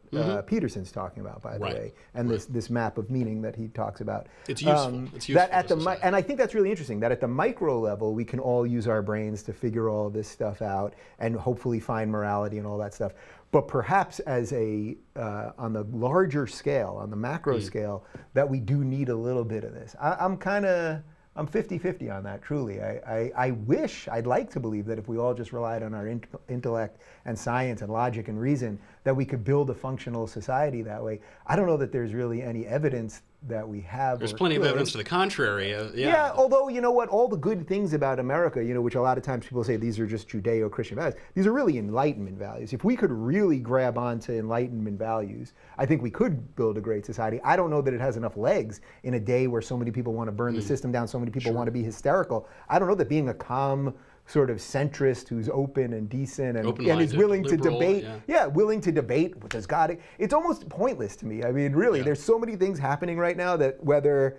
Peterson's talking about, by the way, and this map of meaning that he talks about. It's useful. It's useful that at and I think that's really interesting, that at the micro level, we can all use our brains to figure all this stuff out and hopefully find morality and all that stuff. But perhaps as on the larger scale, on the macro scale, that we do need a little bit of this. I'm 50-50 on that, truly. I'd like to believe that if we all just relied on our intellect and science and logic and reason, that we could build a functional society that way. I don't know that there's really any evidence that we have. There's plenty of evidence to the contrary. Yeah, although, you know what, all the good things about America, which a lot of times people say these are just Judeo-Christian values, these are really Enlightenment values. If we could really grab onto Enlightenment values, I think we could build a great society. I don't know that it has enough legs in a day where so many people want to burn the system down, so many people want to be hysterical. I don't know that being a calm, sort of centrist who's open and decent and is willing to debate. Yeah, willing to debate. Does God? It's almost pointless to me. I mean, really, there's so many things happening right now that whether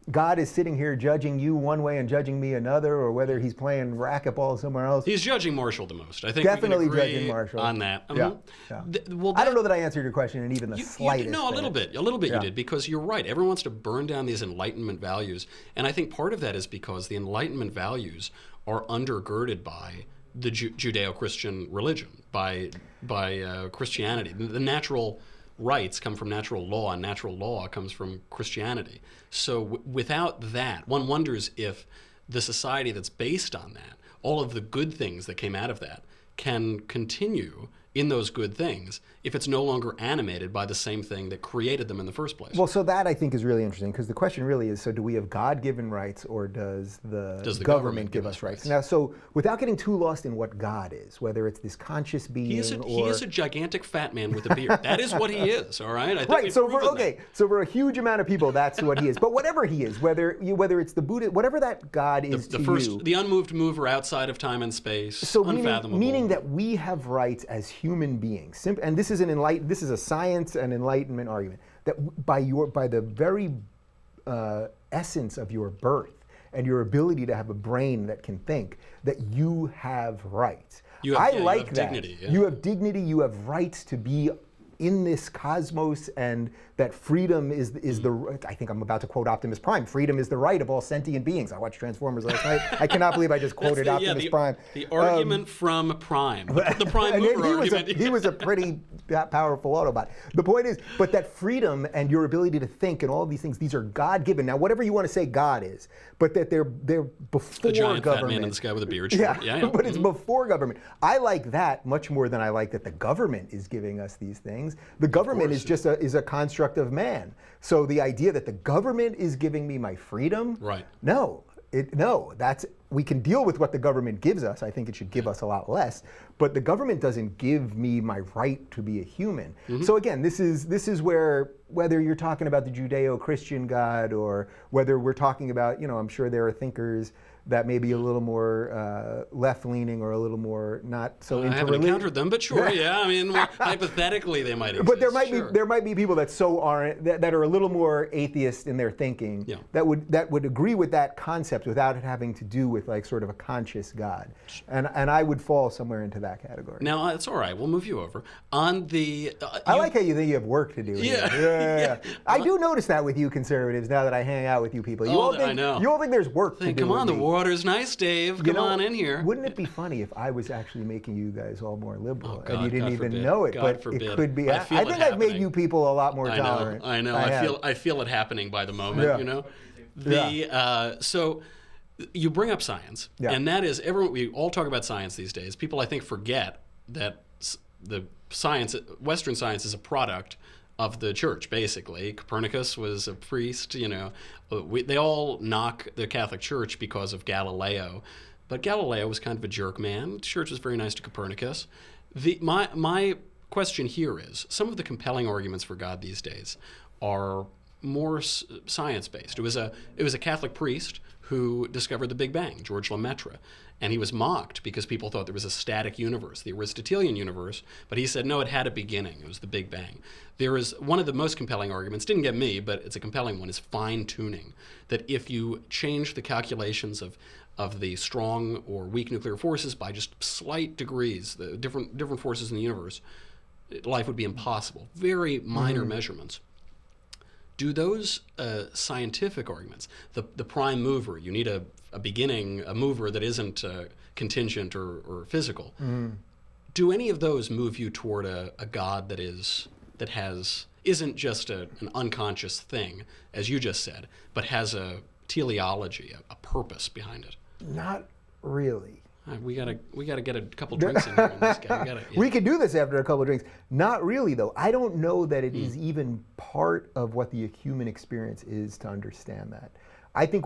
God is sitting here judging you one way and judging me another, or whether he's playing racquetball somewhere else. He's judging Marshall the most. I think definitely we can agree judging Marshall on that. Yeah. I don't know that I answered your question in even the slightest. No, a little bit you did, because you're right. Everyone wants to burn down these Enlightenment values, and I think part of that is because the Enlightenment values are undergirded by the Judeo-Christian religion, by Christianity. The natural rights come from natural law, and natural law comes from Christianity. So without that, one wonders if the society that's based on that, all of the good things that came out of that, can continue in those good things if it's no longer animated by the same thing that created them in the first place. Well, so that I think is really interesting, because the question really is, so do we have God-given rights, or does the government give us rights? Now, so without getting too lost in what God is, whether it's this conscious being he is a gigantic fat man with a beard. That is what he is, all right? I think right, so for a huge amount of people, that's what he is. But whatever he is, whether it's the Buddha, whatever that God is the unmoved mover outside of time and space, so unfathomable. Meaning that we have rights as human beings. And this is this is a science and enlightenment argument, that by the very essence of your birth and your ability to have a brain that can think, that you have rights. You have dignity. Yeah. You have dignity. You have rights to be in this cosmos, and that freedom is the, I think I'm about to quote Optimus Prime, freedom is the right of all sentient beings. I watched Transformers last night. I cannot believe I just quoted Optimus Prime. The argument from Prime. The Prime mover argument. He was a pretty powerful Autobot. The point is, but that freedom and your ability to think and all of these things, these are God-given. Now, whatever you want to say God is, but that they're before the giant government. Fat man in the sky with a beard. Yeah, but it's before government. I like that much more than I like that the government is giving us these things. The government is just a construct of man. So the idea that the government is giving me my freedom, right? No, we can deal with what the government gives us. I think it should give us a lot less. But the government doesn't give me my right to be a human. So again, this is where, whether you're talking about the Judeo-Christian God, or whether we're talking about, I'm sure there are thinkers that may be a little more left-leaning, or a little more not so into religion. I haven't encountered them, but sure, yeah. I mean, hypothetically, they might exist. But there might be people that that are a little more atheist in their thinking, that would agree with that concept without it having to do with like sort of a conscious God, and I would fall somewhere into that category. Now it's all right. We'll move you over on the. I like how you think you have work to do. Yeah. I do notice that with you conservatives. Now that I hang out with you people, I know. You all think there's work to do. Come on, the water's nice, Dave. Come on in here. Wouldn't it be funny if I was actually making you guys all more liberal, God, and you didn't God even forbid. know it? God but forbid. It could be. I think I've made you people a lot more tolerant. I know. I feel it happening by the moment. So you bring up science, and that is we all talk about science these days. People, I think, forget that the science, Western science, is a product of the church, basically. Copernicus was a priest, they all knock the Catholic Church because of Galileo, but Galileo was kind of a jerk man. The church was very nice to Copernicus. My question here is, some of the compelling arguments for God these days are more science-based. It was a Catholic priest who discovered the Big Bang, George Lemaitre. And he was mocked because people thought there was a static universe, the Aristotelian universe. But he said, no, it had a beginning. It was the Big Bang. There is one of the most compelling arguments, didn't get me, but it's a compelling one, is fine-tuning. That if you change the calculations of the strong or weak nuclear forces by just slight degrees, the different forces in the universe, life would be impossible. Very minor measurements. Do those scientific arguments, the prime mover, you need a beginning, a mover that isn't contingent or physical, do any of those move you toward a God that isn't just an unconscious thing, as you just said, but has a teleology, a purpose behind it? Not really. We gotta get a couple drinks in here on this guy. We could do this after a couple of drinks. Not really, though. I don't know that it is even part of what the human experience is to understand that. I think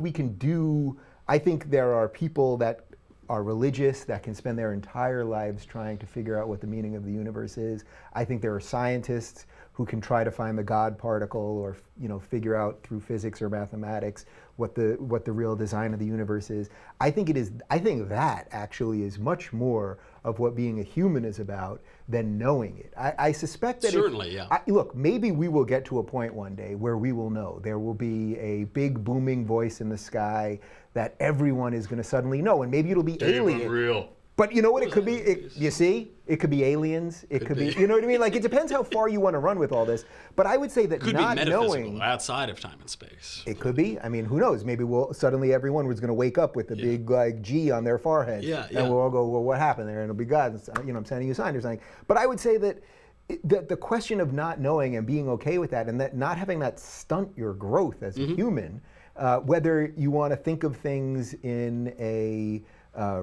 there are people that are religious that can spend their entire lives trying to figure out what the meaning of the universe is. I think there are scientists who can try to find the God particle, or figure out through physics or mathematics what the real design of the universe is. I think that actually is much more of what being a human is about than knowing it. I suspect that certainly, look, maybe we will get to a point one day where we will know. There will be a big booming voice in the sky that everyone is going to suddenly know, and maybe it'll be alien. Real. But you know what it could be? You see? It could be aliens. It could be, you know what I mean? Like, it depends how far you want to run with all this. But I would say that could not be metaphysical, knowing, outside of time and space. It could be. I mean, who knows? Maybe suddenly everyone was going to wake up with a big G on their forehead. And we'll all go, well, what happened there? And it'll be God, I'm sending you a sign or something. But I would say that the question of not knowing and being okay with that, and that not having that stunt your growth as a human, whether you want to think of things in a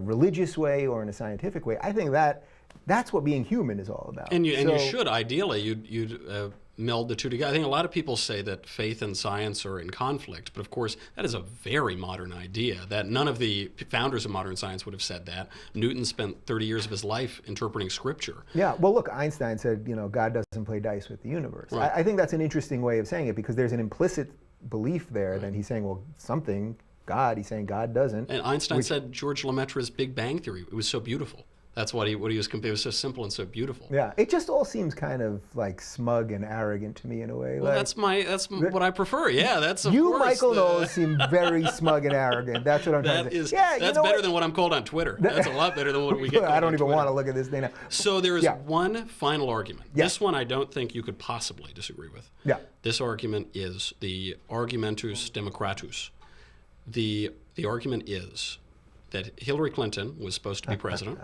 religious way or in a scientific way, I think that's what being human is all about. And you should, ideally, you'd meld the two together. I think a lot of people say that faith and science are in conflict, but of course that is a very modern idea, that none of the founders of modern science would have said that. Newton spent 30 years of his life interpreting scripture. Yeah, well look, Einstein said, God doesn't play dice with the universe. Right. I think that's an interesting way of saying it, because there's an implicit belief there that he's saying, well, something, God, he's saying God doesn't. And Einstein said George Lemaitre's Big Bang Theory, it was so beautiful. That's what he was comparing. It was so simple and so beautiful. Yeah, it just all seems kind of like smug and arrogant to me in a way. Well, that's what I prefer. Yeah, that's of you, course, Michael Knowles, seem very smug and arrogant. That's what I'm trying to say. That's better than what I'm called on Twitter. That's a lot better than what we get. I don't even want to look at this thing now. So there is one final argument. Yeah. This one I don't think you could possibly disagree with. Yeah. This argument is the argumentus democratus. The argument is that Hillary Clinton was supposed to be president.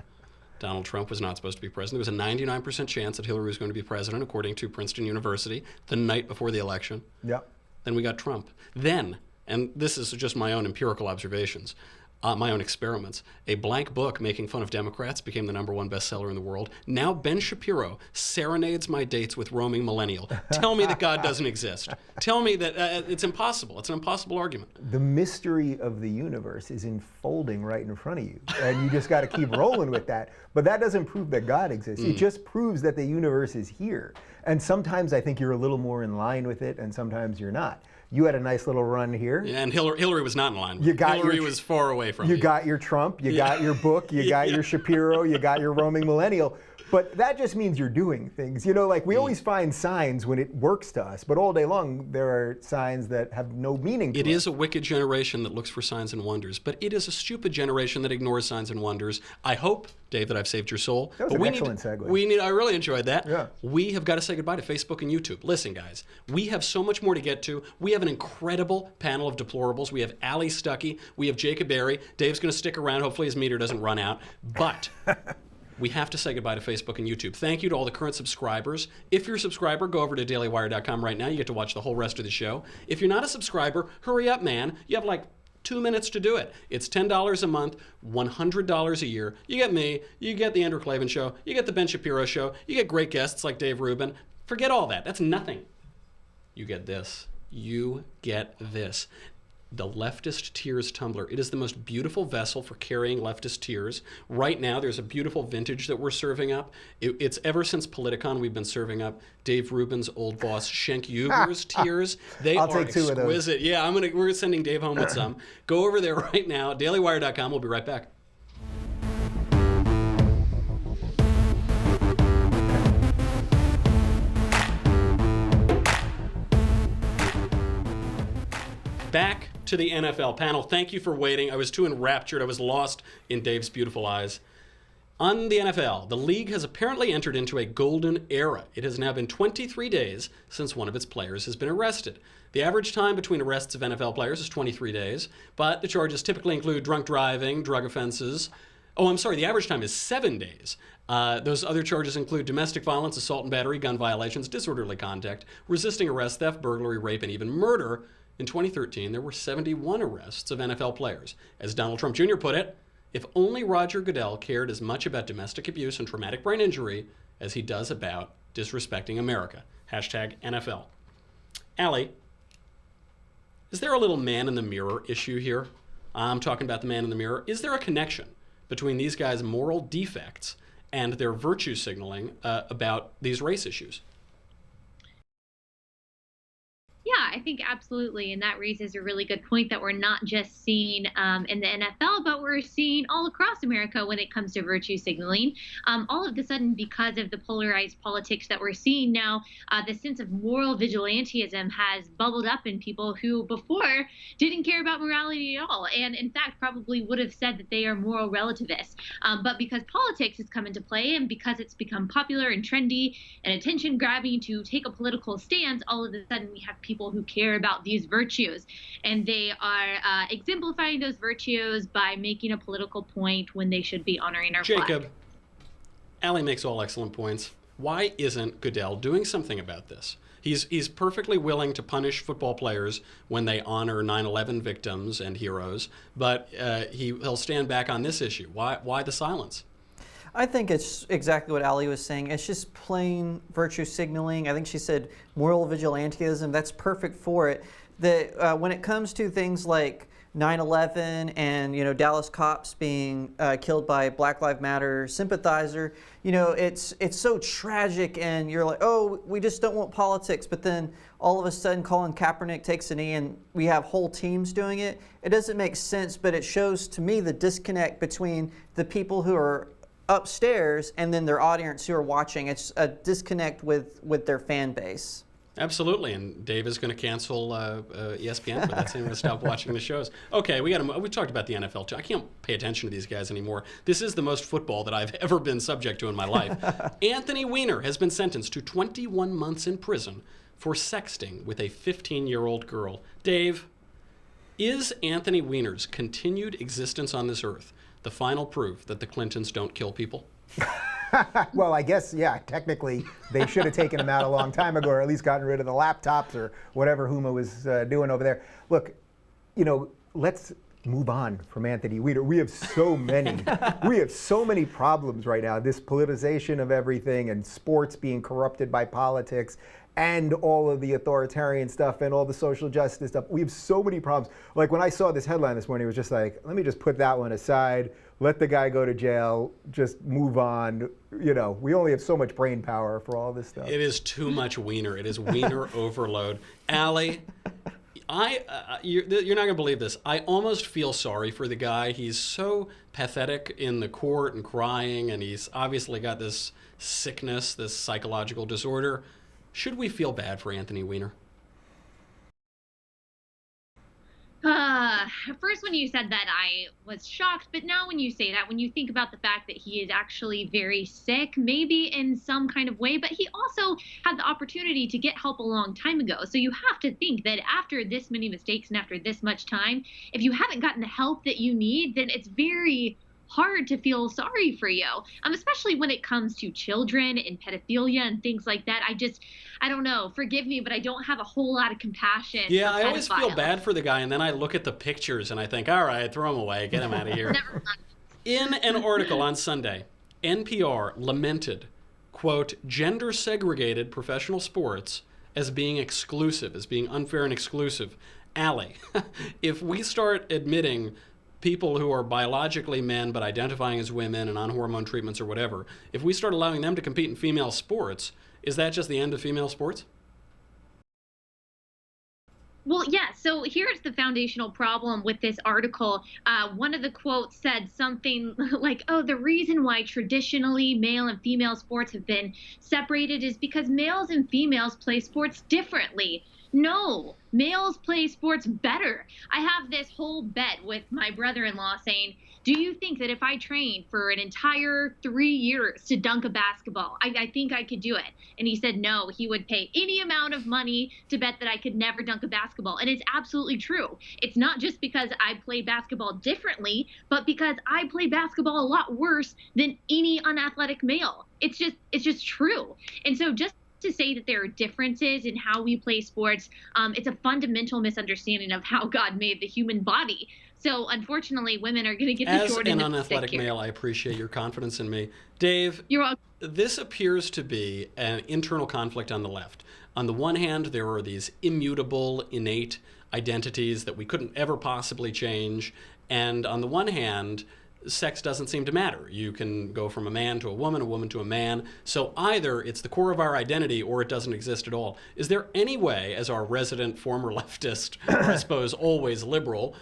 Donald Trump was not supposed to be president. There was a 99% chance that Hillary was going to be president, according to Princeton University, the night before the election. Yeah. Then we got Trump. Then, and this is just my own empirical observations, my own experiments, a blank book making fun of Democrats became the #1 bestseller in the world. Now Ben Shapiro serenades my dates with roaming millennial. Tell me that God doesn't exist. Tell me that it's impossible. It's an impossible argument. The mystery of the universe is unfolding right in front of you, and you just got to keep rolling with that. But that doesn't prove that God exists. It just proves that the universe is here. And sometimes I think you're a little more in line with it, and sometimes you're not. You had a nice little run here. Yeah, and Hillary was not in line. Hillary was far away from you. You got your Trump, you got your book, you got your Shapiro, you got your roaming millennial. But that just means you're doing things. Like we always find signs when it works to us, but all day long there are signs that have no meaning to us. It is a wicked generation that looks for signs and wonders, but it is a stupid generation that ignores signs and wonders. I hope, Dave, that I've saved your soul. That was an excellent segue. I really enjoyed that. Yeah. We have got to say goodbye to Facebook and YouTube. Listen, guys, we have so much more to get to. We have an incredible panel of deplorables. We have Allie Stuckey. We have Jacob Airey. Dave's going to stick around. Hopefully his meter doesn't run out. But we have to say goodbye to Facebook and YouTube. Thank you to all the current subscribers. If you're a subscriber, go over to dailywire.com right now. You get to watch the whole rest of the show. If you're not a subscriber, hurry up, man. You have like 2 minutes to do it. It's $10 a month, $100 a year. You get me, you get the Andrew Klavan Show, you get the Ben Shapiro Show, you get great guests like Dave Rubin. Forget all that. That's nothing. You get this. You get this. The Leftist Tears tumbler. It is the most beautiful vessel for carrying leftist tears. Right now, there's a beautiful vintage that we're serving up. It's ever since Politicon, we've been serving up Dave Rubin's old boss, Schenk Uber's tears. They I'll are take 2 of those. exquisite. Yeah, we're sending Dave home with some. Go over there right now, dailywire.com. We'll be right back. Back to the NFL panel. Thank you for waiting. I was too enraptured. I was lost in Dave's beautiful eyes. On the NFL, the league has apparently entered into a golden era. It has now been 23 days since one of its players has been arrested. The average time between arrests of NFL players is 23 days, but the charges typically include drunk driving, drug offenses. Oh, I'm sorry, the average time is 7 days. Those other charges include domestic violence, assault and battery, gun violations, disorderly conduct, resisting arrest, theft, burglary, rape, and even murder. In 2013, there were 71 arrests of NFL players. As Donald Trump Jr. put it, if only Roger Goodell cared as much about domestic abuse and traumatic brain injury as he does about disrespecting America. #NFL. Allie, is there a little man in the mirror issue here? I'm talking about the man in the mirror. Is there a connection between these guys' moral defects and their virtue signaling about these race issues? Yeah, I think absolutely. And that raises a really good point that we're not just seeing in the NFL, but we're seeing all across America when it comes to virtue signaling. All of a sudden, because of the polarized politics that we're seeing now, the sense of moral vigilantism has bubbled up in people who before didn't care about morality at all. And in fact, probably would have said that they are moral relativists. But because politics has come into play and because it's become popular and trendy and attention grabbing to take a political stance, all of a sudden we have people who care about these virtues, and they are exemplifying those virtues by making a political point when they should be honoring our flag. Jacob, Allie makes all excellent points. Why isn't Goodell doing something about this? He's perfectly willing to punish football players when they honor 9/11 victims and heroes, but he'll stand back on this issue. Why the silence? I think it's exactly what Allie was saying. It's just plain virtue signaling. I think she said moral vigilantism. That's perfect for it. When it comes to things like 9/11 and Dallas cops being killed by Black Lives Matter sympathizer, it's so tragic, and you're like, oh, we just don't want politics. But then all of a sudden, Colin Kaepernick takes a knee, and we have whole teams doing it. It doesn't make sense, but it shows to me the disconnect between the people who are upstairs and then their audience who are watching. It's a disconnect with their fan base. Absolutely, and Dave is going to cancel ESPN, but that's him going to stop watching the shows. Okay, we talked about the NFL too. I can't pay attention to these guys anymore. This is the most football that I've ever been subject to in my life. Anthony Weiner has been sentenced to 21 months in prison for sexting with a 15-year-old girl. Dave, is Anthony Weiner's continued existence on this earth the final proof that the Clintons don't kill people? Well, I guess, yeah, technically they should have taken him out a long time ago, or at least gotten rid of the laptops or whatever Huma was doing over there. Look, let's move on from Anthony Weiner. We have so many problems right now. This politicization of everything, and sports being corrupted by politics, and all of the authoritarian stuff and all the social justice stuff. We have so many problems. Like when I saw this headline this morning, it was just like, let me just put that one aside. Let the guy go to jail, just move on. We only have so much brain power for all this stuff. It is too much Weiner. It is Weiner overload. Allie, you're not going to believe this. I almost feel sorry for the guy. He's so pathetic in the court and crying, and he's obviously got this sickness, this psychological disorder. Should we feel bad for Anthony Weiner? First, when you said that, I was shocked. But now when you say that, when you think about the fact that he is actually very sick, maybe in some kind of way, but he also had the opportunity to get help a long time ago. So you have to think that after this many mistakes and after this much time, if you haven't gotten the help that you need, then it's very hard to feel sorry for you, especially when it comes to children and pedophilia and things like that. I don't know. Forgive me, but I don't have a whole lot of compassion. Yeah, I always feel bad for the guy, and then I look at the pictures and I think, all right, throw him away, get him out of here. Never mind. In an article on Sunday, NPR lamented, quote, gender-segregated professional sports as being exclusive, as being unfair and exclusive. Allie, if we start admitting people who are biologically men but identifying as women and on hormone treatments or whatever, if we start allowing them to compete in female sports, is that just the end of female sports? Well, yeah, so here's the foundational problem with this article. One of the quotes said something like, oh, the reason why traditionally male and female sports have been separated is because males and females play sports differently. No, males play sports better. I have this whole bet with my brother-in-law saying, do you think that if I trained for an entire 3 years to dunk a basketball, I think I could do it? And he said no, he would pay any amount of money to bet that I could never dunk a basketball. And it's absolutely true. It's not just because I play basketball differently, but because I play basketball a lot worse than any unathletic male. It's just true. And so just to say that there are differences in how we play sports, it's a fundamental misunderstanding of how God made the human body. So unfortunately, women are going to get the short end of the stick here. As an unathletic male, I appreciate your confidence in me. Dave, you're welcome. This appears to be an internal conflict on the left. On the one hand, there are these immutable, innate identities that we couldn't ever possibly change. And on the one hand, sex doesn't seem to matter. You can go from a man to a woman to a man. So either it's the core of our identity or it doesn't exist at all. Is there any way, as our resident former leftist, or I suppose always liberal,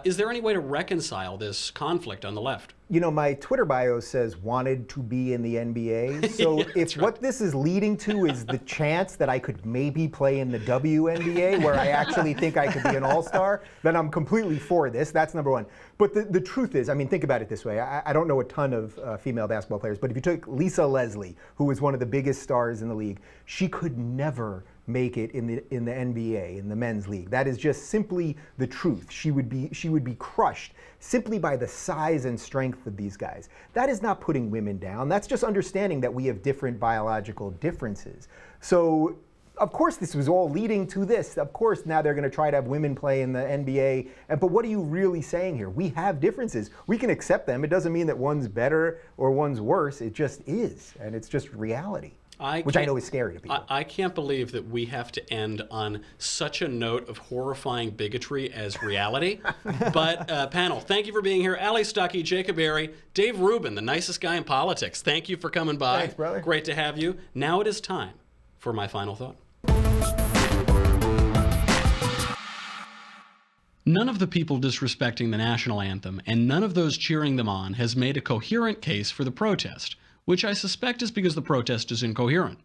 is there any way to reconcile this conflict on the left? My Twitter bio says wanted to be in the NBA. So yeah, if what this is leading to is the chance that I could maybe play in the WNBA, where I actually think I could be an all-star, then I'm completely for this. That's number one. But the truth is, think about it this way. I don't know a ton of female basketball players, but if you took Lisa Leslie, who was one of the biggest stars in the league, she could never make it in the NBA, in the men's league. That is just simply the truth. She would be crushed simply by the size and strength of these guys. That is not putting women down. That's just understanding that we have different biological differences. So of course this was all leading to this. Of course now they're going to try to have women play in the NBA. But what are you really saying here? We have differences. We can accept them. It doesn't mean that one's better or one's worse. It just is. And it's just reality. Which I know is scary to people. I can't believe that we have to end on such a note of horrifying bigotry as reality. But panel, thank you for being here. Allie, Stuckey, Jacob Airey, Dave Rubin, the nicest guy in politics. Thank you for coming by. Thanks, brother. Great to have you. Now it is time for my final thought. None of the people disrespecting the national anthem and none of those cheering them on has made a coherent case for the protest, which I suspect is because the protest is incoherent.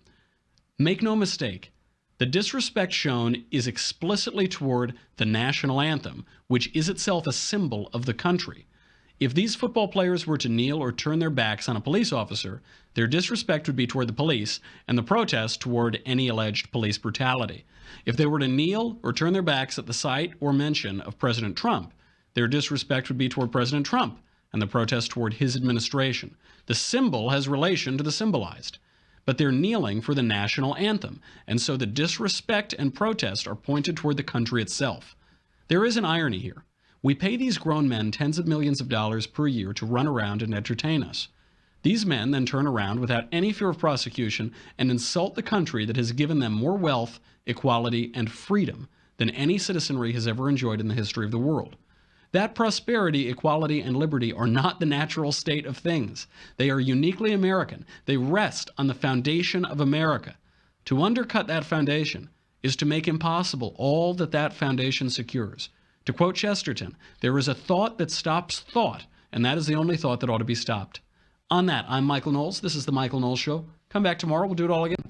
Make no mistake, the disrespect shown is explicitly toward the national anthem, which is itself a symbol of the country. If these football players were to kneel or turn their backs on a police officer, their disrespect would be toward the police and the protest toward any alleged police brutality. If they were to kneel or turn their backs at the sight or mention of President Trump, their disrespect would be toward President Trump and the protest toward his administration. The symbol has relation to the symbolized, but they're kneeling for the national anthem, and so the disrespect and protest are pointed toward the country itself. There is an irony here. We pay these grown men tens of millions of dollars per year to run around and entertain us. These men then turn around without any fear of prosecution and insult the country that has given them more wealth, equality, and freedom than any citizenry has ever enjoyed in the history of the world. That prosperity, equality, and liberty are not the natural state of things. They are uniquely American. They rest on the foundation of America. To undercut that foundation is to make impossible all that that foundation secures. To quote Chesterton, there is a thought that stops thought, and that is the only thought that ought to be stopped. On that, I'm Michael Knowles. This is The Michael Knowles Show. Come back tomorrow. We'll do it all again.